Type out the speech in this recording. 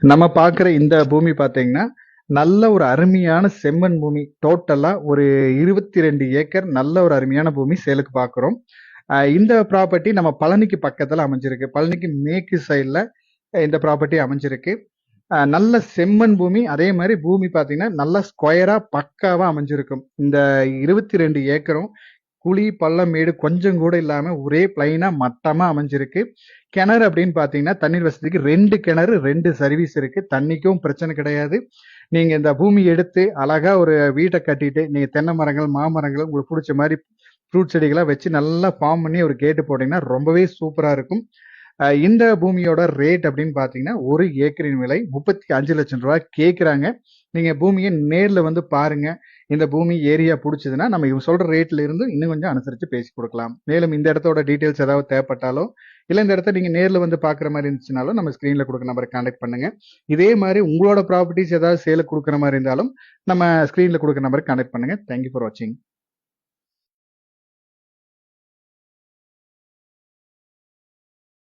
நம்ம பார்க்குற இந்த பூமி பார்த்தீங்கன்னா, நல்ல ஒரு அருமையான செம்மண் பூமி. டோட்டலா ஒரு 22 ஏக்கர் நல்ல ஒரு அருமையான பூமி சேலுக்கு பார்க்குறோம். இந்த ப்ராப்பர்ட்டி நம்ம பழனிக்கு பக்கத்துல அமைஞ்சிருக்கு. பழனிக்கு மேற்கு சைடுல இந்த ப்ராப்பர்ட்டி அமைஞ்சிருக்கு. நல்ல செம்மண் பூமி. அதே மாரி பூமி பார்த்தீங்கன்னா, நல்லா ஸ்கொயரா பக்காவா அமைஞ்சிருக்கும். இந்த 22 ஏக்கரும் குழி, பள்ளம், மேடு கொஞ்சம் கூட இல்லாம ஒரே பிளைனா மட்டமா அமைஞ்சிருக்கு. கிணறு அப்படின்னு பார்த்தீங்கன்னா, தண்ணீர் வசதிக்கு 2 கிணறு, 2 சர்வீஸ் இருக்கு. தண்ணிக்கும் பிரச்சனை கிடையாது. நீங்க இந்த பூமி எடுத்து அழகா ஒரு வீட்ட கட்டிட்டு, நீங்க தென்னை மரங்கள், மாமரங்கள் உங்களுக்கு புடிச்ச மாரி ஃப்ரூட் செடிகளா வச்சு நல்லா ஃபார்ம் பண்ணி ஒரு கேட் போட்டீங்கன்னா, ரொம்பவே சூப்பரா இருக்கும். இந்த பூமியோட ரேட் அப்படின்னு பார்த்தீங்கன்னா, 1 ஏக்கரின் விலை ரூ. 35,00,000 கேட்குறாங்க. நீங்க பூமிய நேர்ல வந்து பாருங்க. இந்த பூமி ஏரியா புடிச்சதுன்னா, நம்ம இவங்க சொல்ற ரேட்ல இருந்து இன்னும் கொஞ்சம் அனுசரிச்சு பேசி குடுக்கலாம். மேலும் இந்த இடத்தோட டீட்டெயில்ஸ் ஏதாவது தேவைப்பட்டாலோ, இல்ல இந்த இடத்த நீங்க நேர்ல வந்து பார்க்குற மாரி இருந்துச்சுனாலும், நம்ம ஸ்க்ரீன்ல குடுக்குற நம்பருக்கு கான்டாக்ட் பண்ணுங்க. இதே மாரி உங்களோட ப்ராப்பர்ட்டீஸ் ஏதாவது சேலுக்கு குடுக்குற மாரி இருந்தாலும், நம்ம ஸ்க்ரீன்ல குடுக்குற நம்பருக்கு கான்டாக்ட் பண்ணுங்க. தேங்க் யூ ஃபார் வாட்சிங்.